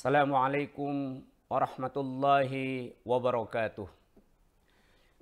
Assalamualaikum warahmatullahi wabarakatuh.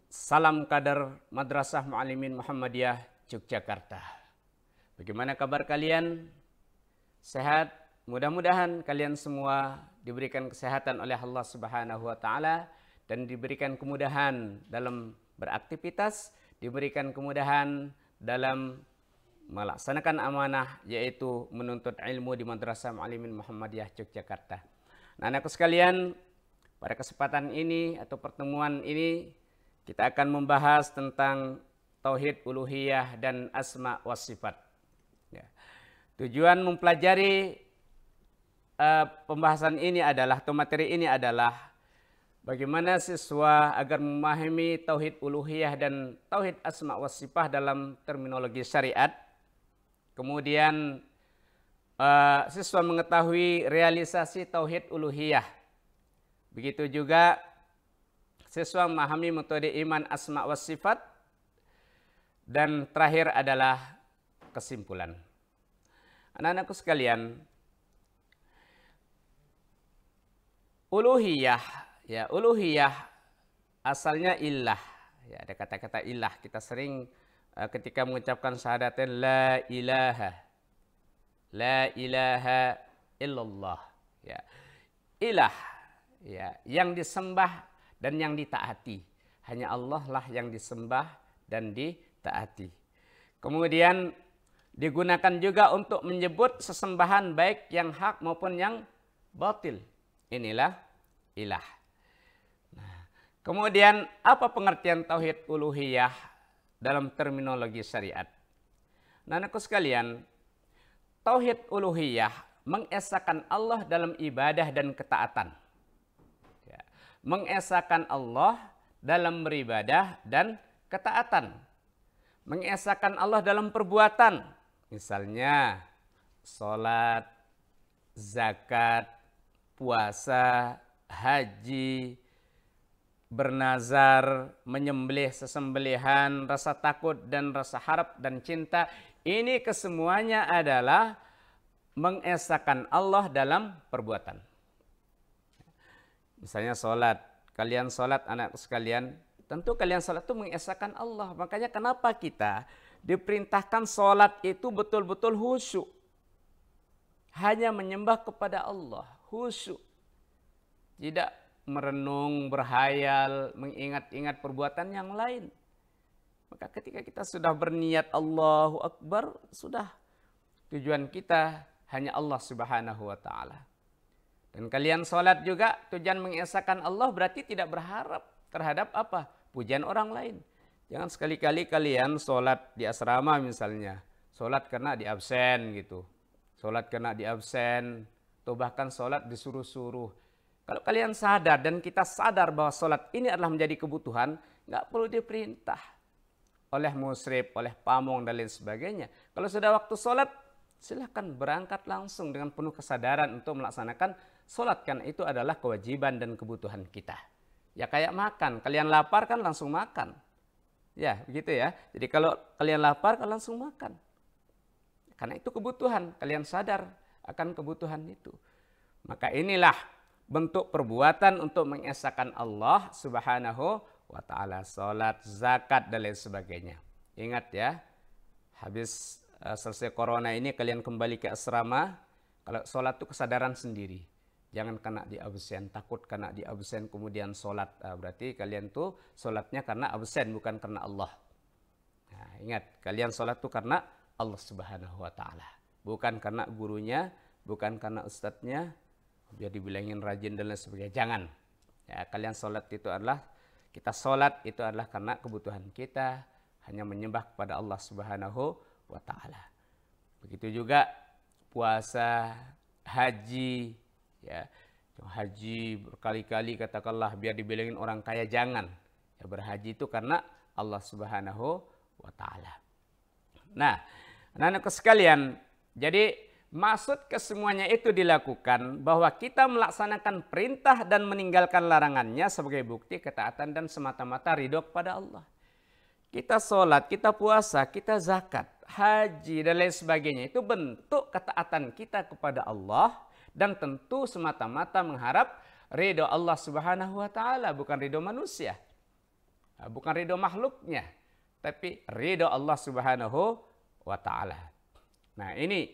Salam kader Madrasah Muallimin Muhammadiyah Yogyakarta. Bagaimana kabar kalian? Sehat? Mudah-mudahan kalian semua diberikan kesehatan oleh Allah Subhanahu wa taala dan diberikan kemudahan dalam beraktivitas, diberikan kemudahan dalam melaksanakan amanah, yaitu menuntut ilmu di Madrasah Muallimin Muhammadiyah Yogyakarta. Nah, anakku sekalian, pada kesempatan ini atau pertemuan ini kita akan membahas tentang tauhid uluhiyah dan asma wa sifat. Ya. Tujuan mempelajari pembahasan ini adalah atau materi ini adalah bagaimana siswa agar memahami tauhid uluhiyah dan tauhid asma wa sifat dalam terminologi syariat. Kemudian siswa mengetahui realisasi tauhid uluhiyah. Begitu juga siswa memahami metode iman asma wa sifat. Dan terakhir adalah kesimpulan. Anak-anakku sekalian, uluhiyah, ya uluhiyah asalnya ilah. Ya, ada kata-kata ilah. Kita sering ketika mengucapkan syahadatain la ilaha illallah, ya ilah, ya yang disembah dan yang ditaati, hanya Allah lah yang disembah dan ditaati. Kemudian digunakan juga untuk menyebut sesembahan baik yang hak maupun yang batil. Inilah ilah. Nah, kemudian apa pengertian tauhid uluhiyah dalam terminologi syariat? Nah, anakku sekalian, tauhid uluhiyah mengesahkan Allah dalam ibadah dan ketaatan. Ya. Mengesahkan Allah dalam beribadah dan ketaatan. Mengesahkan Allah dalam perbuatan. Misalnya sholat, zakat, puasa, haji, bernazar, menyembelih sesembelihan, rasa takut dan rasa harap dan cinta. Ini kesemuanya adalah mengesahkan Allah dalam perbuatan. Misalnya sholat. Kalian sholat anak sekalian, tentu kalian sholat itu mengesahkan Allah. Makanya kenapa kita diperintahkan sholat itu betul-betul khusyuk. Hanya menyembah kepada Allah, khusyuk. Tidak merenung, berhayal, mengingat-ingat perbuatan yang lain. Maka ketika kita sudah berniat Allahu Akbar, sudah tujuan kita hanya Allah Subhanahu wa taala. Dan kalian sholat juga tujuan mengesahkan Allah, berarti tidak berharap terhadap apa? Pujian orang lain. Jangan sekali-kali kalian sholat di asrama misalnya, sholat karena di absen gitu. Sholat karena di absen, atau bahkan sholat disuruh-suruh. Kalau kalian sadar dan kita sadar bahwa sholat ini adalah menjadi kebutuhan, nggak perlu diperintah oleh musyrif, oleh pamong dan lain sebagainya. Kalau sudah waktu sholat, silahkan berangkat langsung dengan penuh kesadaran untuk melaksanakan sholat. Karena itu adalah kewajiban dan kebutuhan kita. Ya kayak makan, kalian lapar kan langsung makan. Ya begitu ya. Jadi kalau kalian lapar kan langsung makan. Karena itu kebutuhan, kalian sadar akan kebutuhan itu. Maka inilah bentuk perbuatan untuk mengesahkan Allah Subhanahu wa ta'ala. Sholat, zakat, dan lain sebagainya. Ingat ya, habis selesai corona ini kalian kembali ke asrama. Kalau sholat itu kesadaran sendiri. Jangan kena di absen, takut kena di absen kemudian sholat. Berarti kalian tuh sholatnya karena absen, bukan karena Allah. Nah, ingat, kalian sholat itu karena Allah Subhanahu wa ta'ala. Bukan karena gurunya, bukan karena ustadznya, biar dibilangin rajin dan lain sebagainya. Jangan. Ya, kalian sholat itu adalah, kita sholat itu adalah karena kebutuhan kita, hanya menyembah kepada Allah Subhanahu wa ta'ala. Begitu juga puasa, haji, ya. Haji berkali-kali katakanlah biar dibilangin orang kaya, jangan. Ya, berhaji itu karena Allah Subhanahu wa ta'ala. Nah, anak-anakku sekalian, jadi maksud kesemuanya itu dilakukan bahwa kita melaksanakan perintah dan meninggalkan larangannya sebagai bukti ketaatan dan semata-mata ridho kepada Allah. Kita sholat, kita puasa, kita zakat, haji dan lain sebagainya itu bentuk ketaatan kita kepada Allah dan tentu semata-mata mengharap ridho Allah Subhanahu wa taala, bukan ridho manusia. Bukan ridho makhluknya, tapi ridho Allah Subhanahu wa taala. Nah, ini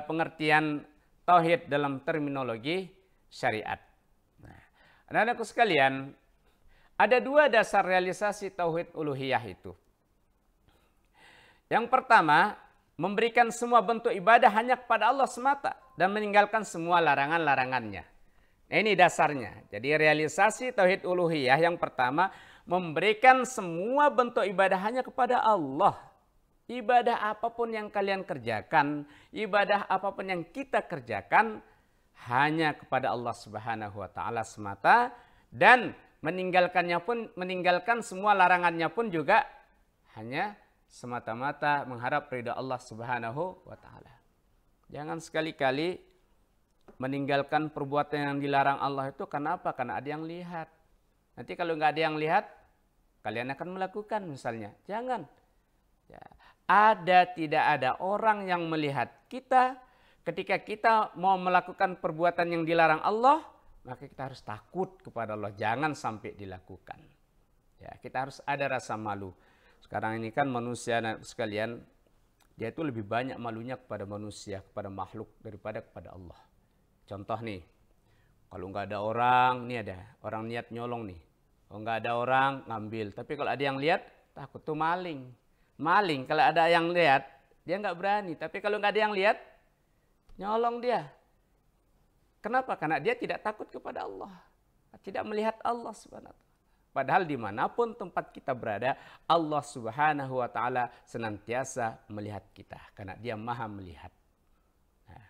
pengertian tauhid dalam terminologi syariat. Nah, anak-anakku sekalian, ada dua dasar realisasi tauhid uluhiyah itu. Yang pertama, memberikan semua bentuk ibadah hanya kepada Allah semata dan meninggalkan semua larangan-larangannya. Nah, ini dasarnya. Jadi realisasi tauhid uluhiyah yang pertama, memberikan semua bentuk ibadah hanya kepada Allah. Ibadah apapun yang kalian kerjakan, ibadah apapun yang kita kerjakan hanya kepada Allah Subhanahu wa taala semata, dan meninggalkan semua larangannya pun juga hanya semata-mata mengharap ridha Allah Subhanahu wa taala. Jangan sekali-kali meninggalkan perbuatan yang dilarang Allah itu kenapa? Karena ada yang lihat. Nanti kalau nggak ada yang lihat, kalian akan melakukan misalnya. Jangan. Ya. Tidak ada orang yang melihat kita ketika kita mau melakukan perbuatan yang dilarang Allah, maka kita harus takut kepada Allah. Jangan sampai dilakukan. Ya, kita harus ada rasa malu. Sekarang ini kan manusia sekalian, dia itu lebih banyak malunya kepada manusia, kepada makhluk daripada kepada Allah. Contoh nih, kalau nggak ada orang, nih ada orang niat nyolong nih. Kalau nggak ada orang, ngambil. Tapi kalau ada yang lihat, takut tuh maling. Maling, kalau ada yang lihat, dia nggak berani. Tapi kalau nggak ada yang lihat, nyolong dia. Kenapa? Karena dia tidak takut kepada Allah. Tidak melihat Allah Subhanahu wa ta'ala. Padahal dimanapun tempat kita berada, Allah Subhanahu wa ta'ala senantiasa melihat kita. Karena dia maha melihat. Nah,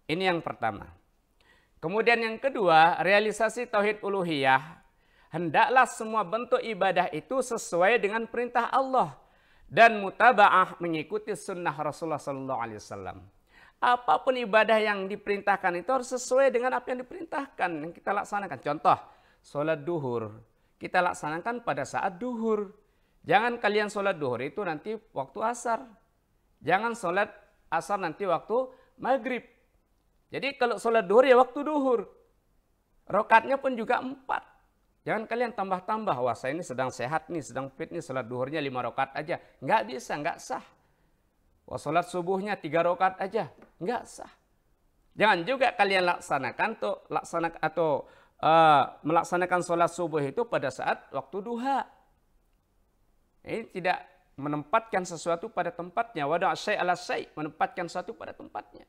ini yang pertama. Kemudian yang kedua, realisasi tauhid uluhiyah. Hendaklah semua bentuk ibadah itu sesuai dengan perintah Allah. Dan mutaba'ah mengikuti sunnah Rasulullah SAW. Apapun ibadah yang diperintahkan itu harus sesuai dengan apa yang diperintahkan, yang kita laksanakan. Contoh, sholat duhur. Kita laksanakan pada saat duhur. Jangan kalian sholat duhur itu nanti waktu asar. Jangan sholat asar nanti waktu maghrib. Jadi kalau sholat duhur ya waktu duhur. Rakaatnya pun juga 4. Jangan kalian tambah-tambah. Wah, saya ini sedang sehat nih, sedang fit nih, sholat duhurnya 5 rakaat aja. Nggak bisa, nggak sah. Wah, sholat subuhnya 3 rakaat aja. Nggak sah. Jangan juga kalian melaksanakan sholat subuh itu pada saat waktu duha. Ini tidak menempatkan sesuatu pada tempatnya. Wada' syai' ala syai', menempatkan sesuatu pada tempatnya.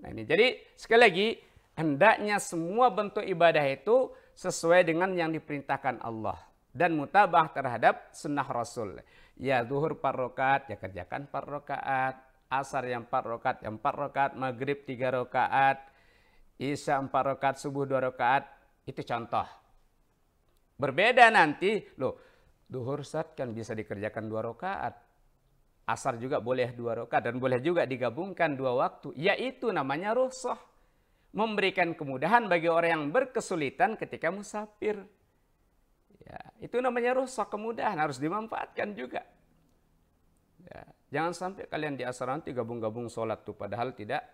Nah ini, jadi sekali lagi, hendaknya semua bentuk ibadah itu sesuai dengan yang diperintahkan Allah. Dan mutabah terhadap sunnah Rasul. Ya zuhur 4 rakaat, ya kerjakan 4 rakaat. Asar yang 4 rakaat, yang 4 rakaat. Maghrib 3 rakaat. Isya 4 rakaat, subuh 2 rakaat. Itu contoh. Berbeda nanti, loh, duhur Ustaz kan bisa dikerjakan 2 rakaat. Asar juga boleh 2 rakaat dan boleh juga digabungkan 2 waktu. Yaitu namanya rukhsah. Memberikan kemudahan bagi orang yang berkesulitan ketika musafir. Ya, itu namanya rukhsah, kemudahan, harus dimanfaatkan juga. Ya, jangan sampai kalian di asar nanti gabung-gabung sholat tuh padahal tidak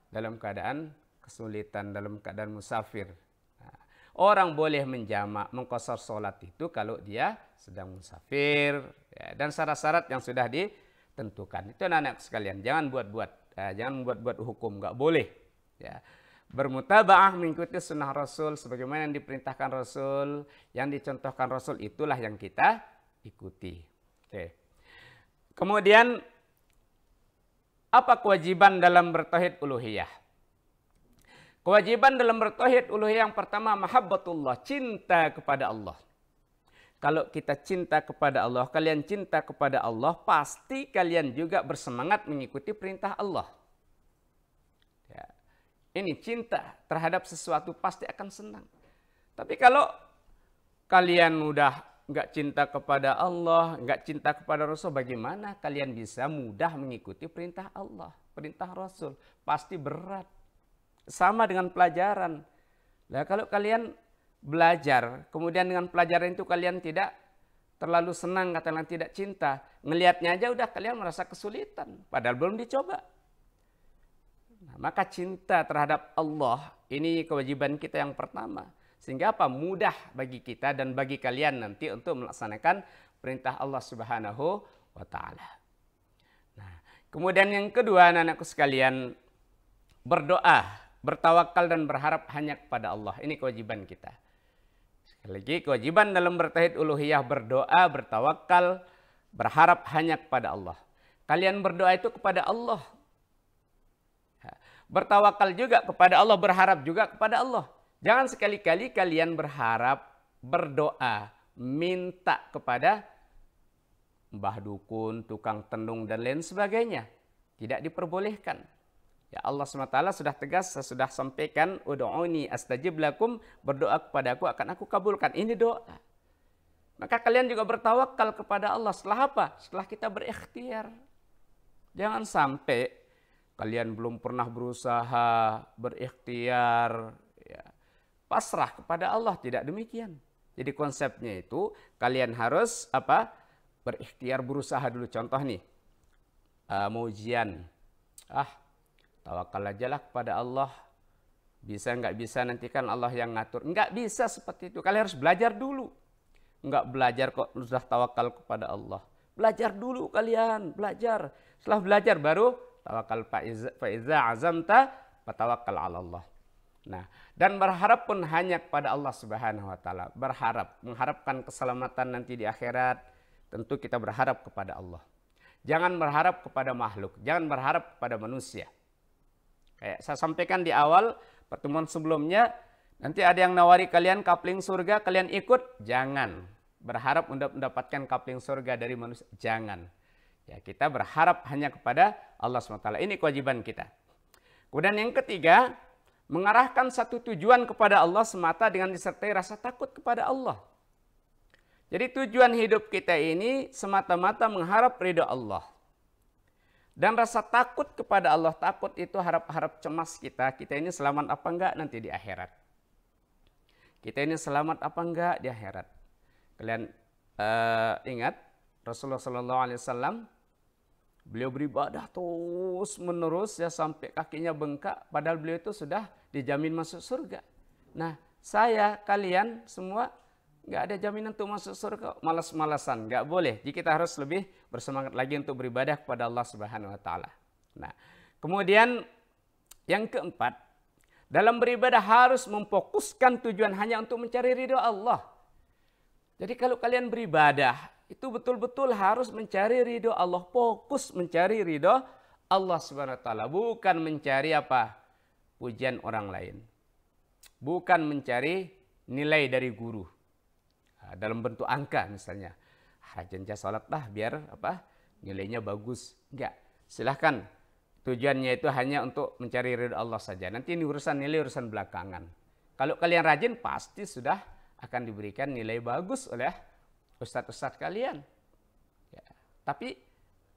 dalam keadaan kesulitan, dalam keadaan musafir. Nah, orang boleh menjamak, mengqashar sholat itu kalau dia sedang musafir, ya, dan syarat-syarat yang sudah ditentukan. Itu anak-anak sekalian, jangan buat-buat, jangan buat-buat hukum, nggak boleh. Ya. Bermutaba'ah mengikuti sunnah Rasul sebagaimana yang diperintahkan Rasul, yang dicontohkan Rasul, itulah yang kita ikuti. Oke. Kemudian apa kewajiban dalam bertauhid uluhiyah? Kewajiban dalam bertauhid uluhiyah yang pertama, mahabbatullah, cinta kepada Allah. Kalau kita cinta kepada Allah, kalian cinta kepada Allah, pasti kalian juga bersemangat mengikuti perintah Allah. Ya. Ini cinta terhadap sesuatu pasti akan senang. Tapi kalau kalian udah nggak cinta kepada Allah, nggak cinta kepada Rasul, bagaimana kalian bisa mudah mengikuti perintah Allah, perintah Rasul? Pasti berat. Sama dengan pelajaran. Nah, kalau kalian belajar, kemudian dengan pelajaran itu kalian tidak terlalu senang, kalian tidak cinta, ngelihatnya aja udah kalian merasa kesulitan, padahal belum dicoba. Nah, maka cinta terhadap Allah ini kewajiban kita yang pertama. Sehingga apa? Mudah bagi kita dan bagi kalian nanti untuk melaksanakan perintah Allah Subhanahu wa taala. Nah, kemudian yang kedua, anak-anakku sekalian, berdoa, bertawakal dan berharap hanya kepada Allah. Ini kewajiban kita. Sekali lagi, kewajiban dalam bertauhid uluhiyah berdoa, bertawakal, berharap hanya kepada Allah. Kalian berdoa itu kepada Allah. Bertawakal juga kepada Allah, berharap juga kepada Allah. Jangan sekali-kali kalian berharap, berdoa, minta kepada mbah dukun, tukang tenung, dan lain sebagainya. Tidak diperbolehkan. Ya, Allah SWT sudah tegas, saya sudah sampaikan, ud'uni astajib lakum, berdoa kepadaku akan aku kabulkan. Ini doa. Maka kalian juga bertawakal kepada Allah. Setelah apa? Setelah kita berikhtiar. Jangan sampai kalian belum pernah berusaha, berikhtiar, ya, pasrah kepada Allah. Tidak demikian. Jadi konsepnya itu kalian harus apa? Berikhtiar, berusaha dulu. Contoh nih, mau ujian. Tawakal aja lah kepada Allah. Bisa nggak bisa nanti kan Allah yang ngatur. Nggak bisa seperti itu. Kalian harus belajar dulu. Nggak belajar kok sudah tawakal kepada Allah. Belajar dulu kalian, belajar. Setelah belajar baru tawakal fa'iza azamta fatawakkal 'ala Allah. Nah, dan berharap pun hanya kepada Allah Subhanahu wa taala. Berharap, mengharapkan keselamatan nanti di akhirat, tentu kita berharap kepada Allah. Jangan berharap kepada makhluk, jangan berharap kepada manusia. Kayak saya sampaikan di awal pertemuan sebelumnya, nanti ada yang nawari kalian kapling surga, kalian ikut, jangan. Berharap untuk mendapatkan kapling surga dari manusia, jangan. Ya, kita berharap hanya kepada Allah SWT. Ini kewajiban kita. Kemudian yang ketiga, mengarahkan satu tujuan kepada Allah semata dengan disertai rasa takut kepada Allah. Jadi tujuan hidup kita ini semata-mata mengharap ridha Allah. Dan rasa takut kepada Allah, takut itu harap-harap cemas kita ini selamat apa enggak nanti di akhirat. Kita ini selamat apa enggak di akhirat. Kalian ingat Rasulullah SAW, beliau beribadah terus menerus ya sampai kakinya bengkak, padahal beliau itu sudah dijamin masuk surga. Nah, saya, kalian semua nggak ada jaminan untuk masuk surga, malas-malasan, nggak boleh. Jadi kita harus lebih bersemangat lagi untuk beribadah kepada Allah Subhanahu wa taala. Nah, kemudian yang keempat, dalam beribadah harus memfokuskan tujuan hanya untuk mencari ridho Allah. Jadi kalau kalian beribadah, itu betul-betul harus mencari ridho Allah, fokus mencari ridho Allah Subhanahu wa taala, bukan mencari apa? Pujian orang lain. Bukan mencari nilai dari guru. Dalam bentuk angka misalnya. Rajin salat lah biar apa? Nilainya bagus. Enggak. Silahkan. Tujuannya itu hanya untuk mencari ridho Allah saja. Nanti ini urusan nilai, urusan belakangan. Kalau kalian rajin pasti sudah akan diberikan nilai bagus oleh ustadz-ustadz kalian. Ya. Tapi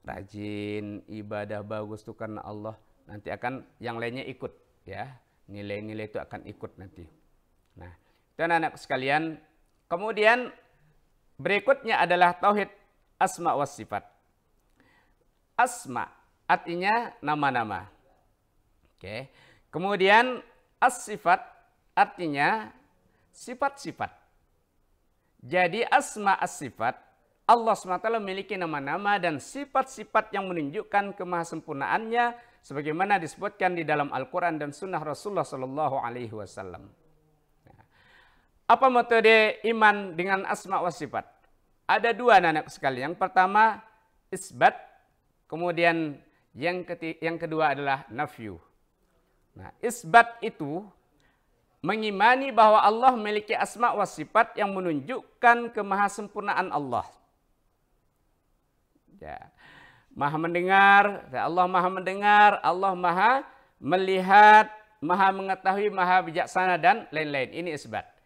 rajin, ibadah bagus itu karena Allah, nanti akan yang lainnya ikut. Ya, nilai-nilai itu akan ikut nanti. Nah, itu anak-anak sekalian. Kemudian berikutnya adalah tauhid asma wa sifat. Asma artinya nama-nama. Oke. Kemudian as-sifat artinya sifat-sifat. Jadi asma as-sifat, Allah SWT memiliki nama-nama dan sifat-sifat yang menunjukkan kemahasempurnaannya sebagaimana disebutkan di dalam Al-Quran dan Sunnah Rasulullah SAW. Apa metode iman dengan asma wa sifat? Ada dua anak sekalian. Yang pertama isbat, kemudian yang kedua adalah nafyu. Nah, isbat itu mengimani bahwa Allah memiliki asma wa sifat yang menunjukkan kemahasempurnaan Allah. Ya. Maha mendengar, Allah maha mendengar, Allah maha melihat, maha mengetahui, maha bijaksana dan lain-lain. Ini isbat.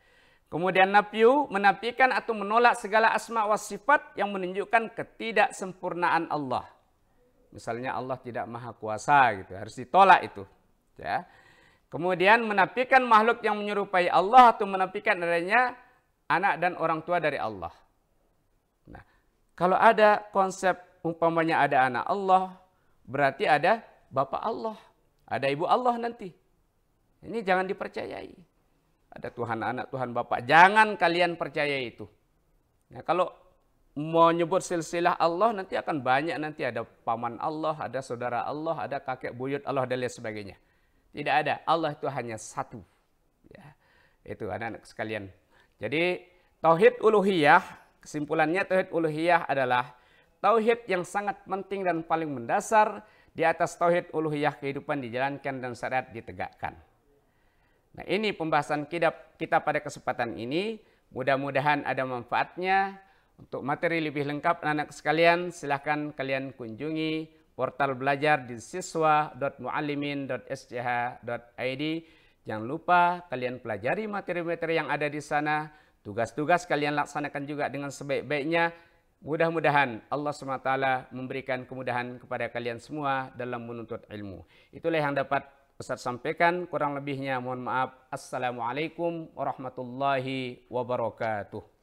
Kemudian nafyu, menafikan atau menolak segala asma wa sifat yang menunjukkan ketidaksempurnaan Allah. Misalnya Allah tidak maha kuasa gitu, harus ditolak itu. Ya. Kemudian menafikan makhluk yang menyerupai Allah atau menafikan adanya anak dan orang tua dari Allah. Nah, kalau ada konsep umpamanya ada anak Allah, berarti ada Bapak Allah. ada ibu Allah nanti. Ini jangan dipercayai. Ada Tuhan anak, Tuhan bapak. Jangan kalian percaya itu. Nah, kalau mau nyebut silsilah Allah nanti akan banyak, nanti ada paman Allah, ada saudara Allah, ada kakek buyut Allah dan lain sebagainya. Tidak ada. Allah itu hanya satu. Ya. Itu anak-anak sekalian. Jadi tauhid uluhiyah, kesimpulannya tauhid uluhiyah adalah tauhid yang sangat penting dan paling mendasar. Di atas tauhid uluhiyah kehidupan dijalankan dan syariat ditegakkan. Nah, ini pembahasan kita pada kesempatan ini. Mudah-mudahan ada manfaatnya. Untuk materi lebih lengkap anak-anak sekalian, silahkan kalian kunjungi portal belajar di siswa.muallimin.sch.id. Jangan lupa kalian pelajari materi-materi yang ada di sana. Tugas-tugas kalian laksanakan juga dengan sebaik-baiknya. Mudah-mudahan Allah SWT memberikan kemudahan kepada kalian semua dalam menuntut ilmu. Itulah yang dapat Ustaz sampaikan. Kurang lebihnya mohon maaf. Assalamualaikum warahmatullahi wabarakatuh.